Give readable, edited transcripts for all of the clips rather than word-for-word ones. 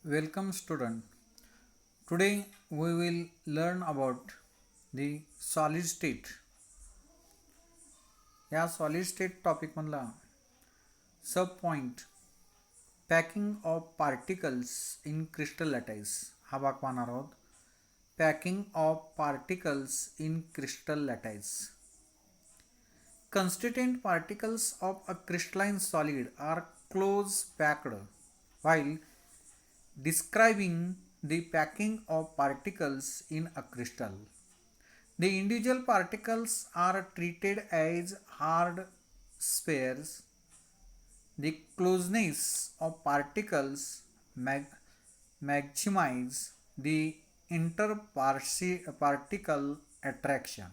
Welcome student. Today we will learn about the solid state. या solid state topic मधला sub point packing of particles in crystal lattice हा भाग पाहणार आहोत. Packing of particles in crystal lattice. Constituent particles of a crystalline solid are close packed. While describing the packing of particles in a crystal, the individual particles are treated as hard spheres. The closeness of particles maximize the interparticle attraction.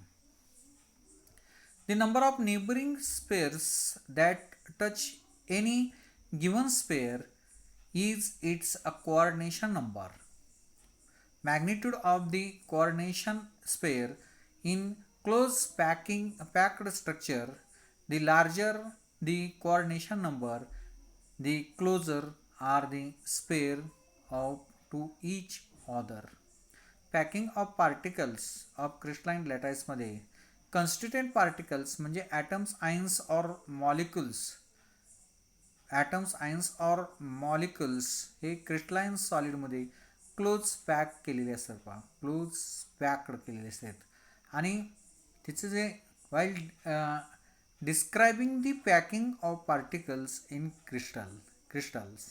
The number of neighboring spheres that touch any given sphere is its coordination number. Magnitude of the coordination sphere in close packed structure, the larger the coordination number, the closer are the sphere to each other. Packing of particles of crystalline lattice मध्ये constituent particles म्हणजे atoms, ions or molecules. atoms, ions or molecules हे crystalline solid मध्ये close pack केलेले असतात पहा, close packed केलेले असतात. आणि तिचे जे while describing the packing of particles in crystals,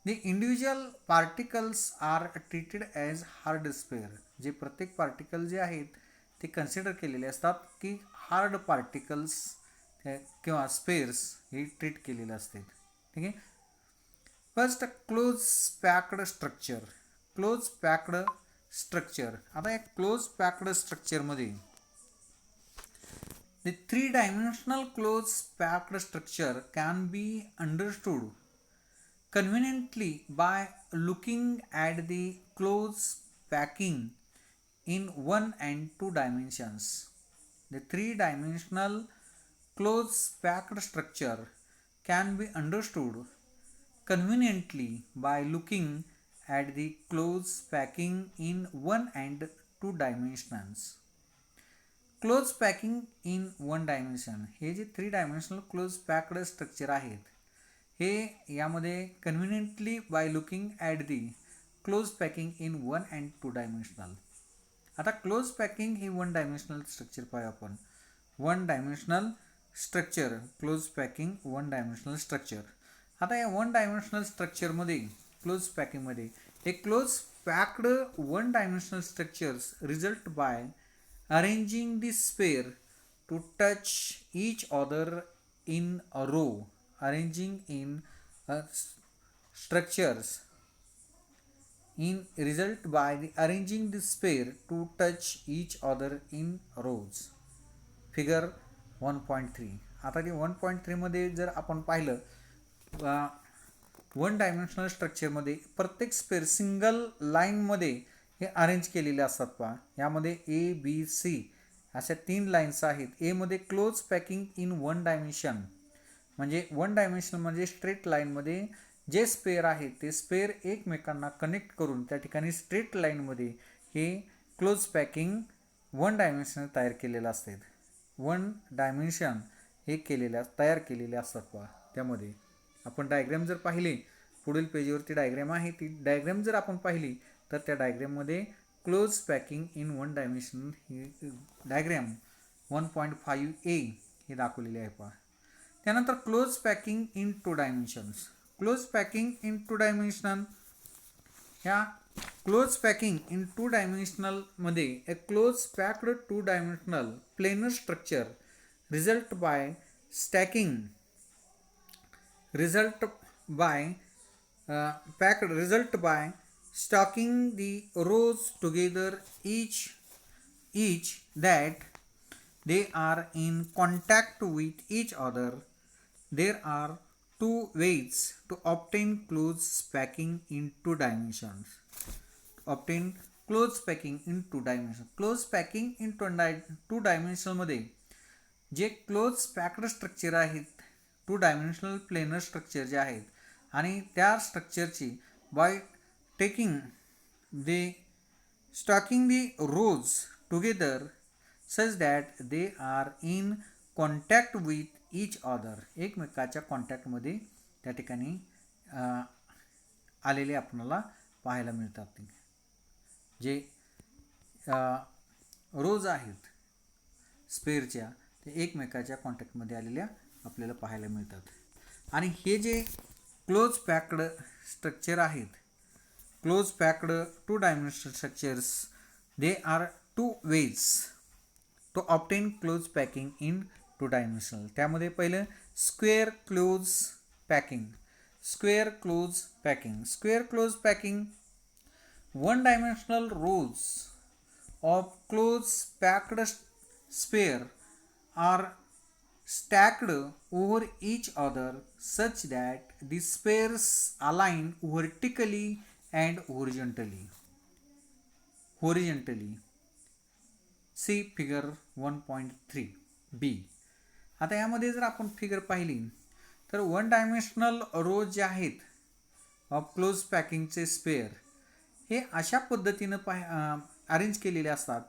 the individual particles are treated as hard sphere. जे प्रत्येक पार्टिकल जे आहेत ते कन्सिडर केलेले असतात की हार्ड पार्टिकल्स किंवा स्पेअर्स हे ट्रीट केलेले असतात. ठीक आहे. First close packed structure. Close packed structure. आता या क्लोज पॅक्ड स्ट्रक्चरमध्ये the 3-dimensional close packed structure can be understood conveniently by looking at the close packing in 1 and 2 dimensions. The 3-dimensional close packed structure can be understood conveniently by looking at the close packing in 1 and 2 dimensions. Close packing in 1 dimension हे जे 3-dimensional close packed structure आहेत हे यामध्ये conveniently by looking at the close packing in 1 and 2 dimensional. आता close packing ही 1 dimensional structure पाहूया आपण. 1 dimensional structure, close packing 1 dimensional structure. आता या 1 dimensional स्ट्रक्चरमध्ये क्लोज पॅकिंगमध्ये हे close packed 1 dimensional structures result by arranging the sphere to touch each other in a row. Arranging in structures in result by the arranging the sphere to touch each other in rows. Figure 1.3. आता ते 1.3 मध्ये जर आपण पाहिलं 1 dimensional स्ट्रक्चरमध्ये प्रत्येक spare single लाईनमध्ये हे अरेंज केलेले असतात पहा. यामध्ये ABC अशा 3 लाईन्स आहेत. एमध्ये क्लोज पॅकिंग इन 1 dimension म्हणजे 1 dimension म्हणजे स्ट्रेट लाईनमध्ये जे स्पेअर आहेत ते स्पेअर एकमेकांना कनेक्ट करून त्या ठिकाणी स्ट्रेट लाईनमध्ये हे क्लोज पॅकिंग 1 dimension तयार केलेलं असतात. 1 dimension हे तयार केलेले असतात पहा. त्यामध्ये आपण डायग्रॅम जर पाहिले, पुढील पेजवरती डायग्रॅम आहे, ती डायग्रॅम जर आपण पाहिली तर त्या डायग्रॅममध्ये क्लोज पॅकिंग इन 1 dimension ही डायग्रॅम 1.5a हे दाखवलेले आहे पहा. त्यानंतर close packing in 2 dimensions. Close packing in 2 dimension ह्या क्लोज पॅकिंग इन 2 dimensional मध्ये a close packed 2 dimensional planar structure result by stacking the rows together each that they are in contact with each other. There are 2 ways to obtain close packing in 2 dimensions. Close packing in 2 dimensions. Close packing in 2 dimensional मध्ये जे close packed structure आहेत 2 dimensional planar structure जे आहेत आणि त्या स्ट्रक्चरची by taking the stacking the rows together such that they are in contact with each other. एकमेकाच्या कॉन्टॅक्टमध्ये त्या ठिकाणी आलेले आपल्याला पाहायला मिळतात. जे रोज आहेत स्पेअरच्या ते एकमेकाच्या कॉन्टॅक्टमध्ये आलेल्या आपल्याला पाहायला मिळतात. आणि हे जे क्लोज पॅक्ड स्ट्रक्चर आहेत, close packed two dimensional structures, they are two ways to obtain close packing in two dimensional. त्यामध्ये पहिलं square close packing. Square close packing. Square close packing, one dimensional rows of close packed sphere are stacked over each other such that the spheres align vertically and horizontally. See figure 1.3b. आता यामध्ये जर आपण figure पाहिली तर one dimensional रोज जे आहेत of close पॅकिंगचे spare हे अशा पद्धतीनं अरेंज केलेले असतात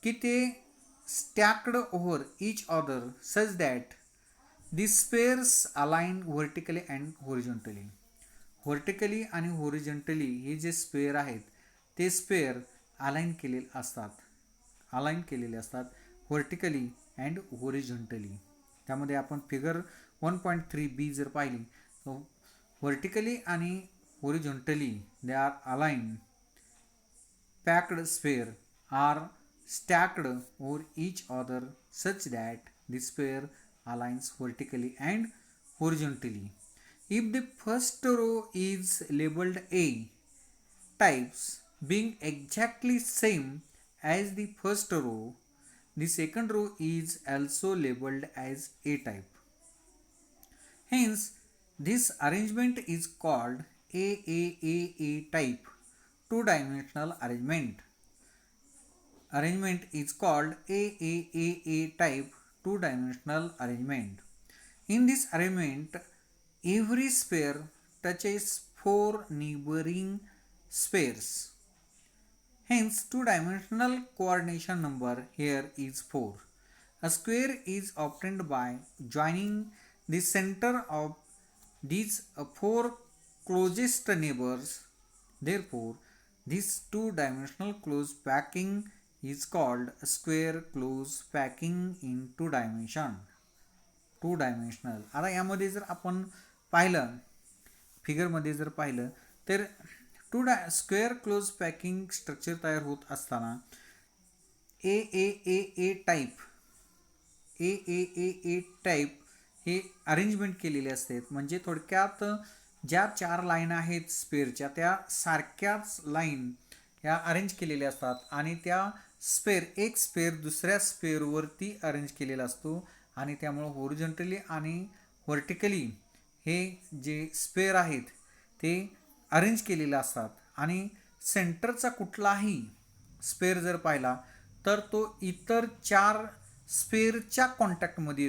की ते stacked over each other such that the spheres align vertically and horizontally. Vertically आणि हॉरिझॉन्टली हे जे स्पेअर आहेत ते स्पेअर अलाइन केलेले असतात व्हर्टिकली अँड हॉरिझॉन्टली. त्यामध्ये आपण फिगर 1.3b जर पाहिली तर व्हर्टिकली आणि horizontally they are align packed sphere are stacked over each other such that the sphere aligns vertically and horizontally. If the first row is labeled A types being exactly same as the first row, the second row is also labeled as A type. Hence, this arrangement is called A type two-dimensional arrangement. Arrangement is called A type two-dimensional arrangement. In this arrangement, every sphere touches four neighboring spheres. Hence, two-dimensional coordination number here is 4. A square is obtained by joining the center of these four closest neighbors. Therefore, this two-dimensional close packing is called square close packing in two dimensional. आता यामध्ये जर आपण पाहिलं फिगरमध्ये जर पाहिलं तर square close packing structure तयार होत असताना ए टाईप हे अरेंजमेंट केलेले असते. म्हणजे थोडक्यात ज्या चार लाईन आहेत स्पेअरच्या त्या सारख्याच लाईन ह्या अरेंज केलेल्या असतात आणि त्या एक स्पेअर दुसऱ्या स्पेअरवरती अरेंज केलेला असतो आणि त्यामुळं हॉरिझॉन्टली आणि व्हर्टिकली हे जे स्पेअर आहेत ते अरेंज केलेले असतात. आणि सेंटरचा कुठलाही स्पेअर जर पाहिला तर तो इतर चार स्पेअरच्या कॉन्टॅक्टमध्ये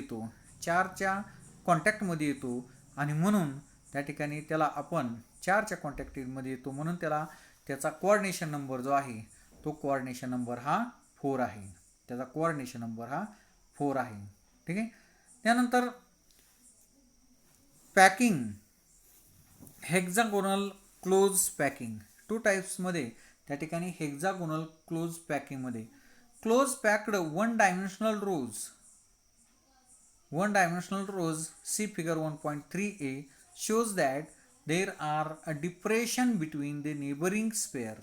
येतो आणि म्हणून त्या ठिकाणी त्याला आपण चारच्या कॉन्टॅक्टमध्ये येतो म्हणून त्याचा कोऑर्डिनेशन नंबर जो आहे तो कोऑर्डिनेशन नंबर हा 4 आहे. ठीक आहे. त्यानंतर packing hexagonal close packing two टाईप्समध्ये त्या ठिकाणी हेक्झागोनल क्लोज पॅकिंगमध्ये close packed one dimensional rows see figure 1.3a shows that there are a depression between the neighboring sphere.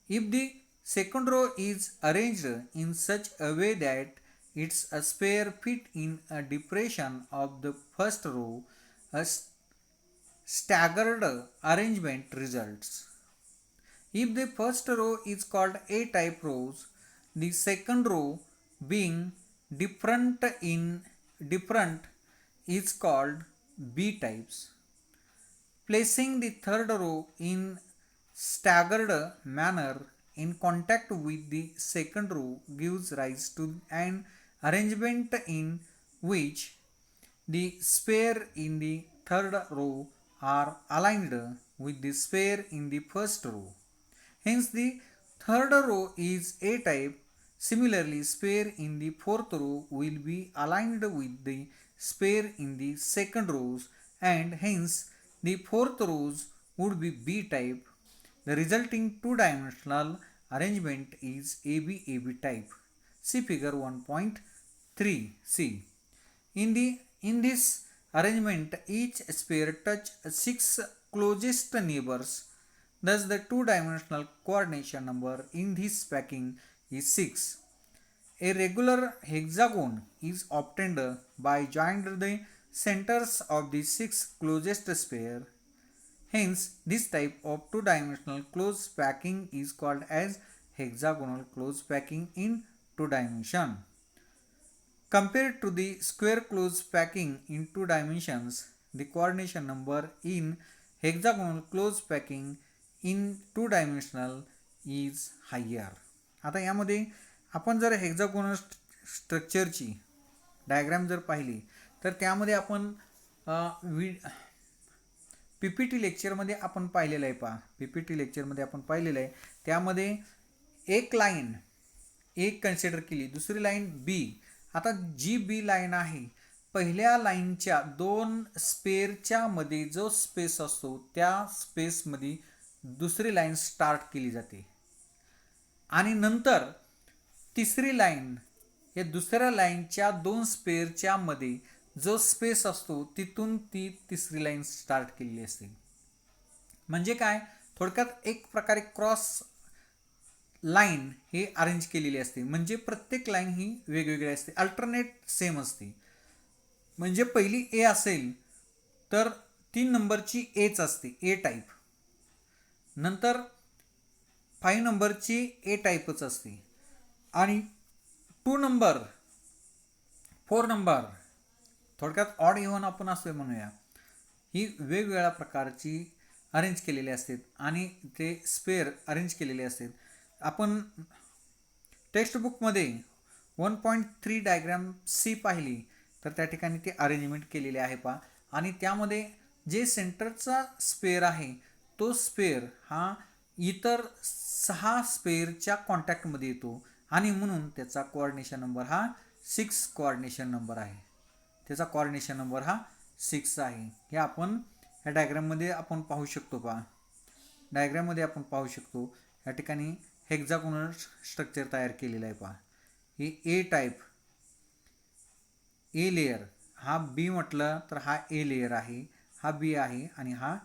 If the second row is arranged in such a way that its a sphere fit in a depression of the first row, a staggered arrangement results. If the first row is called A type rows, the second row being different is called B types. Placing the third row in staggered manner in contact with the second row gives rise to an arrangement in which the sphere in the third row are aligned with the sphere in the first row. Hence, the third row is A-type. Similarly, sphere in the fourth row will be aligned with the sphere in the second rows, and hence the fourth rows would be B-type. The resulting two-dimensional arrangement is AB-AB type. See figure 1.3c. In this arrangement, each sphere touch 6 closest neighbors. Thus, the two-dimensional coordination number in this packing is 6. A regular hexagon is obtained by joining the centers of the 6 closest sphere. Hence, this type of two-dimensional closed packing is called as hexagonal closed packing in two dimension. Compared to the square closed packing in two dimensions, the coordination number in hexagonal closed packing in two dimensional is higher. आता यामध्ये आपण जर hexagonal स्ट्रक्चरची diagram जर पाहिली तर त्यामध्ये आपण PPT लेक्चरमध्ये आपण पाहिलेलं आहे. PPT लेक्चरमध्ये आपण पाहिलेलं आहे. त्यामध्ये एक लाईन एक कन्सिडर केली, दुसरी लाईन बी. आता जी बी लाईन आहे, पहिल्या लाईनच्या दोन स्पेअरच्या मध्ये जो स्पेस असतो त्या स्पेसमध्ये दुसरी लाईन स्टार्ट केली जाते आणि नंतर तिसरी लाईन या दुसऱ्या लाईनच्या दोन स्पेअरच्या मध्ये जो स्पेस असतो तिथून ती तिसरी लाईन स्टार्ट केलेली असते. म्हणजे काय, थोडक्यात एक प्रकारे क्रॉस लाईन हे अरेंज केलेली असते. म्हणजे प्रत्येक लाईन ही वेगवेगळी असते, अल्टरनेट सेम असते. म्हणजे पहिली ए असेल तर 3 नंबरची एच असते, ए टाईप. नंतर 5 नंबरची ए टाईपच असते आणि 2 नंबर 4 नंबर थोडक्यात ऑड इव्हन आपण असं म्हणूया, ही वेगवेगळ्या प्रकारची अरेंज केलेली असतात आणि ते स्पेअर अरेंज केलेले असतात. आपण टेक्स्टबुकमध्ये 1.3 डायग्राम सी पाहिली तर त्या ठिकाणी ते अरेंजमेंट केलेले आहे आणि त्यामध्ये जे सेंटरचा स्पेअर आहे तो स्पेअर हा इतर 6 स्पेअरच्या कॉन्टॅक्टमध्ये येतो आणि म्हणून त्याचा कोऑर्डिनेशन नंबर हा 6 कोऑर्डिनेशन नंबर आहे. त्याचा कोऑर्डिनेशन नंबर हा 6 आहे. हे आपण या डायग्राममध्ये आपण पाहू शकतो. डायग्राममध्ये आपण पाहू शकतो या ठिकाणी हेक्झागोनल स्ट्रक्चर तयार केलेलं आहे. हे ए टाईप, ए लेयर, हा बी म्हटलं तर हा ए लेयर आहे, हा बी आहे आणि हा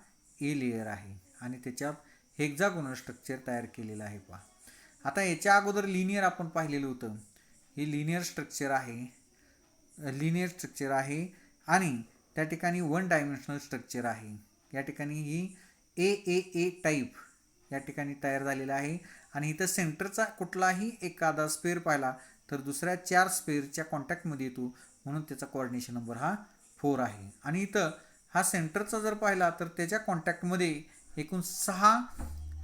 ए लेयर आहे आणि त्याच्यात हेक्झागोनल स्ट्रक्चर तयार केलेलं आहे. आता याच्या अगोदर लिनियर आपण पाहिलेलं होतं. हे लिनियर स्ट्रक्चर आहे आणि त्या ठिकाणी 1 डायमेन्शनल स्ट्रक्चर आहे. या ठिकाणी ही ए टाईप या ठिकाणी तयार झालेला आहे आणि इथं सेंटरचा कुठलाही एखादा स्पेअर पाहिला तर दुसऱ्या 4 स्पेअरच्या कॉन्टॅक्टमध्ये येतो म्हणून त्याचा कोऑर्डिनेशन नंबर हा 4 आहे. आणि इथं हा सेंटरचा जर पाहिला तर त्याच्या कॉन्टॅक्टमध्ये एकूण 6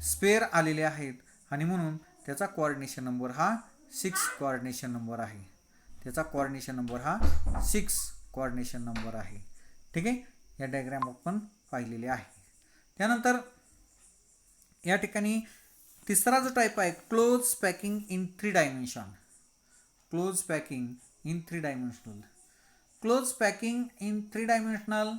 स्पेअर आलेले आहेत आणि म्हणून त्याचा कोऑर्डिनेशन नंबर हा 6 कोऑर्डिनेशन नंबर आहे. त्याचा कोऑर्डिनेशन नंबर हा 6 कोऑर्डिनेशन नंबर आहे. ठीक आहे, या डायग्राम आपण पाहिलेले आहे. त्यानंतर या ठिकाणी तिसरा जो टाईप आहे close packing in 3 dimension. Close packing in 3 dimensional. Close packing in 3 dimensional.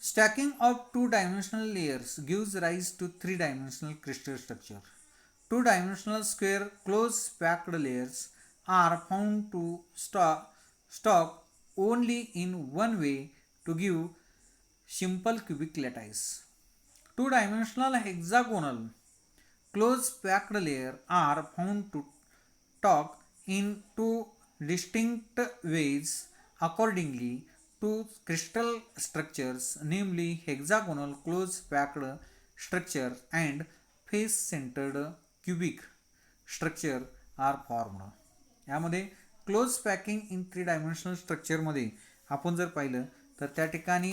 Stacking of 2-dimensional layers gives rise to 3-dimensional crystal structure. 2-dimensional square close packed layers are found to stock only in one way to give simple cubic lattice. 2-dimensional hexagonal close packed layers are found to stock in 2 distinct ways accordingly to crystal structures, namely hexagonal close packed structure and face centered cubic structure are formed. यामध्ये close packing in 3 dimensional स्ट्रक्चरमध्ये आपण जर पाहिलं तर त्या ठिकाणी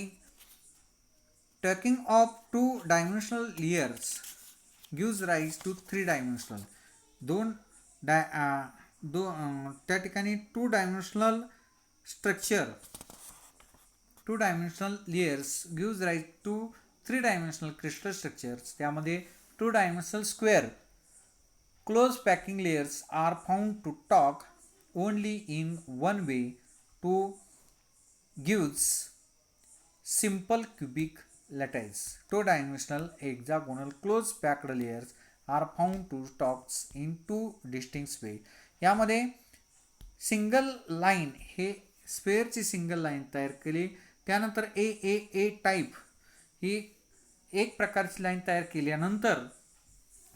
stacking of 2 dimensional layers gives rise to 3 dimensional. त्या ठिकाणी 2 dimensional 2 dimensional layers gives rise to 3 dimensional crystal structures. त्यामध्ये 2 dimensional square close packing layers are found to talk only in one way to gives simple cubic lattice. 2 dimensional hexagonal close packed layers are found to talk in two distinct ways. यामध्ये single line हे स्पेअरची single line तयार केली, त्यानंतर A type ही एक प्रकारची line तयार केल्यानंतर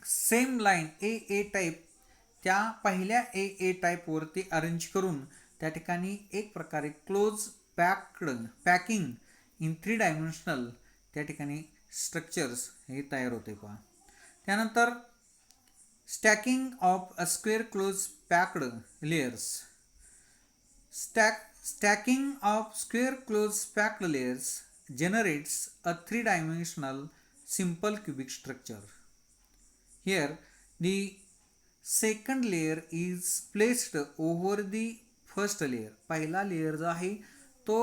same line A type त्या पहिल्या ए टाईपवरती अरेंज करून त्या ठिकाणी एक प्रकारे क्लोज पॅकिंग इन 3 dimensional त्या ठिकाणी स्ट्रक्चर्स हे तयार होते पहा. त्यानंतर stacking of a square close packed layers. Stacking of square close packed layers generates a 3 dimensional simple cubic structure. Here the second layer is placed over the first layer. पहिला layer जो आहे तो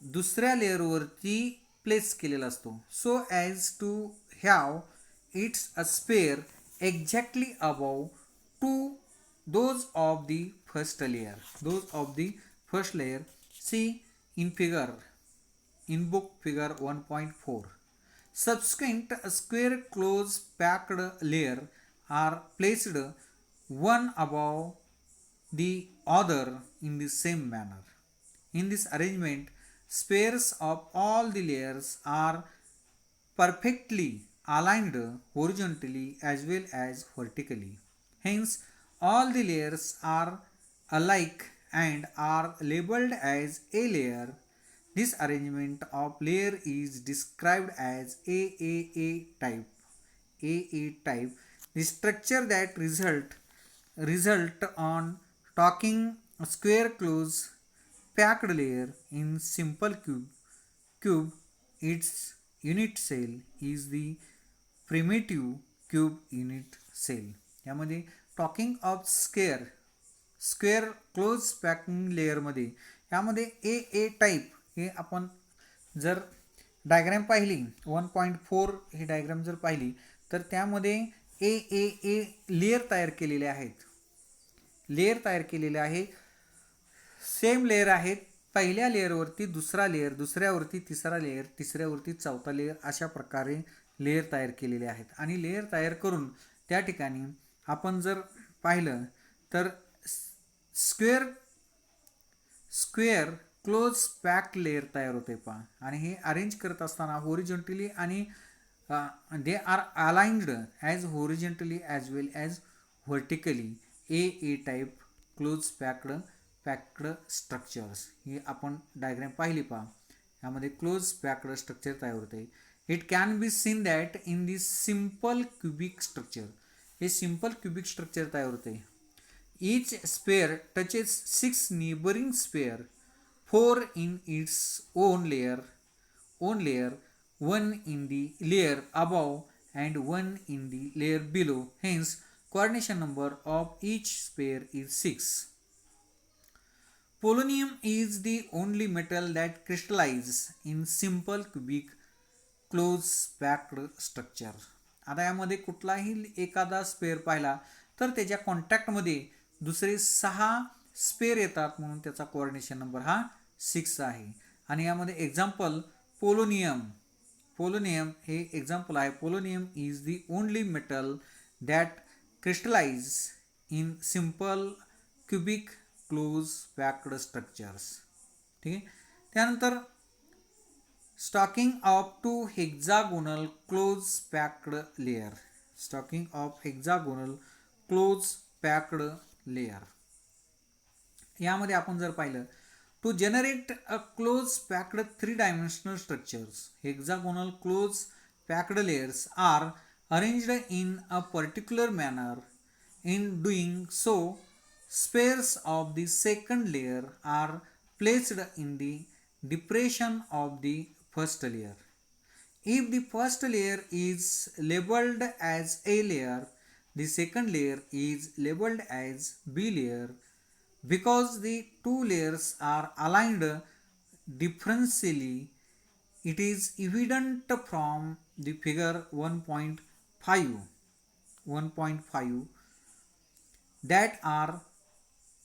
दुसऱ्या लेअरवरती प्लेस केलेला असतो, so as to have its a spare exactly above to those of the first layer. See in book figure 1.4. Subsequent square close packed layer are placed one above the other in the same manner. In this arrangement, spheres of all the layers are perfectly aligned horizontally as well as vertically. Hence, all the layers are alike and are labeled as a layer. This arrangement of layer is described as AAA type. AA type. The structure that result on talking a square close packed layer in simple cube. Its unit cell is the primitive cube unit cell. यामध्ये talking of square close packing लेअरमध्ये यामध्ये A type हे आपण जर diagram पाहिली 1.4 ही diagram जर पाहिली तर त्यामध्ये ए लेअर तयार केलेले आहेत. सेम लेअर आहेत. पहिल्या लेअरवरती दुसरा लेअर, दुसऱ्यावरती तिसरा लेअर, तिसऱ्यावरती चौथा लेअर, अशा प्रकारे लेअर तयार केलेले आहेत. आणि लेअर तयार करून त्या ठिकाणी आपण जर पाहिलं तर स्क्वेअर क्लोज पॅक्ड लेअर तयार होते पहा. आणि हे अरेंज करत असताना होरिझॉन्टली आणि they are aligned as horizontally as well as vertically. A type close packed structures ही आपण डायग्राम पाहिली पहा. यामध्ये क्लोज पॅक्ड स्ट्रक्चर तयार होते. It can be seen that in this simple cubic structure. हे सिंपल क्युबिक स्ट्रक्चर तयार होते. Each sphere touches 6 neighboring sphere, 4 in its own layer, 1 in the layer above and 1 in the layer below. Hence, coordination number of each sphere is 6. Polonium is the only metal that crystallizes in simple cubic close packed structure. आता यामध्ये कुठलाही एखादा spare पाहिला तर त्याच्या कॉन्टॅक्टमध्ये दुसरे 6 spare येतात, म्हणून त्याचा कोऑर्डिनेशन नंबर हा 6 आहे. आणि यामध्ये एक्झाम्पल पोलोनियम हे एक्झाम्पल आहे. Polonium is the only metal that crystallize in simple cubic close packed structures. ठीक आहे. त्यानंतर stacking of 2 hexagonal close packed layer. Stacking of hexagonal close packed layer यामध्ये आपण जर पाहिलं to generate a close packed 3 dimensional structures, hexagonal close packed layers are arranged in a particular manner. In doing so, spheres of the second layer are placed in the depression of the first layer. If the first layer is labeled as A layer, the second layer is labeled as B layer. Because the two layers are aligned, differentially, it is evident from the figure 1.5 that are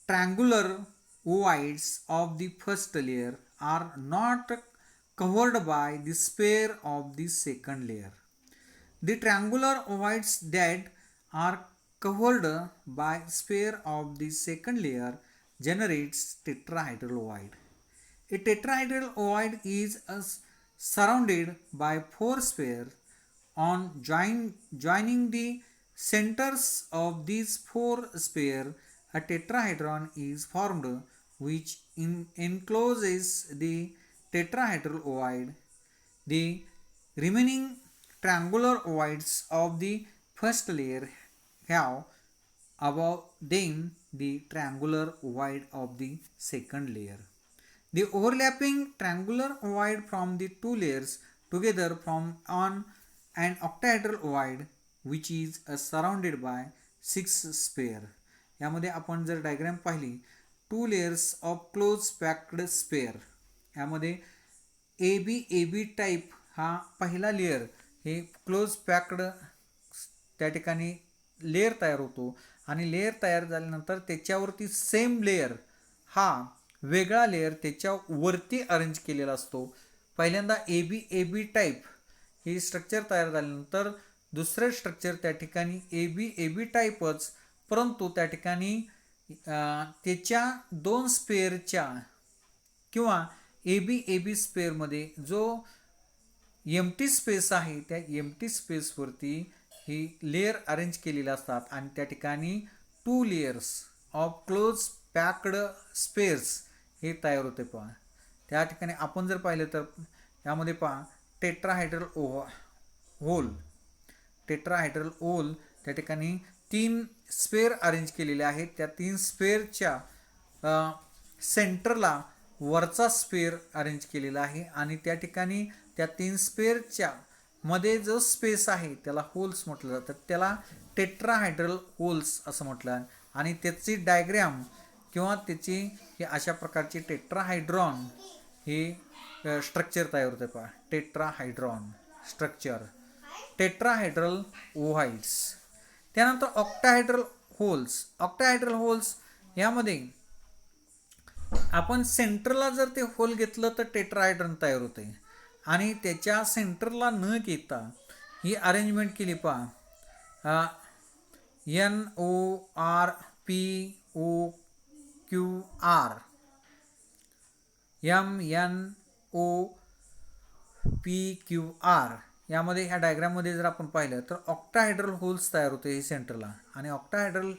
triangular ovoids of the first layer are not covered by the sphere of the second layer. The triangular ovoids that are covered by sphere of the second layer generates tetrahedral ovoid. A tetrahedral ovoid is surrounded by four spheres. On joining the centers of these four spheres, a tetrahedron is formed which encloses the tetrahedral ovoid. The remaining triangular ovoids of the first layer have above them the triangular ovoid of the second layer. The overlapping triangular ovoid from the two layers together form an octahedral ovoid which is surrounded by 6 sphere. यामध्ये आपण जर diagram पाहिली, two layers of close packed spare, यामध्ये A B type हा पहिला layer हे close packed त्या ठिकाणी लेयर तयार होतो आणि लेयर तयार झाल्यानंतर त्याच्यावरती सेम लेयर हा वेगळा लेयर त्याच्यावरती अरेंज केलेला असतो. पहिल्यांदा ए बी टाईप हे स्ट्रक्चर तयार झाल्यानंतर दुसरे स्ट्रक्चर त्या ठिकाणी ए बी टाईपच, परंतु त्या ठिकाणी त्याच्या दोन स्पेअरच्या किंवा ए बी स्पेअरमध्ये जो एम्प्टी स्पेस आहे त्या एम्प्टी स्पेसवरती ही लेयर अरेंज केलेले असतात आणि त्या ठिकाणी two layers of close packed spares हे तयार होते. पहा त्या ठिकाणी आपण जर पाहिलं तर यामध्ये पहा टेट्राहायड्रल होल त्या ठिकाणी 3 स्पेअर अरेंज केलेले आहेत. त्या 3 स्पेअरच्या सेंटरला वरचा स्पेअर अरेंज केलेला आहे आणि त्या ठिकाणी त्या 3 स्पेअरच्या मध्ये जो स्पेस आहे त्याला होल्स म्हटलं जातं, त्याला टेट्राहायड्रल होल्स असं म्हटलं. आणि त्याची डायग्राम किंवा त्याची हे अशा प्रकारचे टेट्राहायड्रॉन हे स्ट्रक्चर तयार होते. पहा टेट्राहायड्रॉन स्ट्रक्चर, टेट्राहायड्रल ओव्हाइड्स. त्यानंतर ऑक्टाहायड्रल होल्स यामध्ये आपण सेंटरला जर ते होल घेतलं तर टेट्राहायड्रॉन तयार होते आणि त्याच्या सेंटरला न घेता ही अरेंजमेंट केली. पहा NORPOQR MNOPQR यामध्ये ह्या डायग्राममध्ये जर आपण पाहिलं तर ऑक्टाहायड्रल होल्स तयार होते हे सेंटरला. आणि ऑक्टाहायड्रल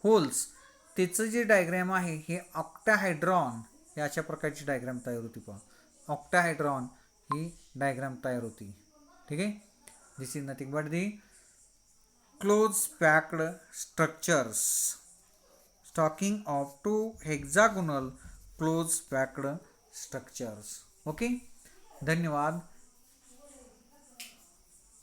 होल्स त्याचं जे डायग्राम आहे हे ऑक्टाहायड्रॉन हे अशा प्रकारची डायग्राम तयार होती. पहा ऑक्टाहायड्रॉन ही डायग्राम तयार होती. ठीक आहे. This is nothing but the close packed structures talking of 2 hexagonal close packed structures. Okay, धन्यवाद.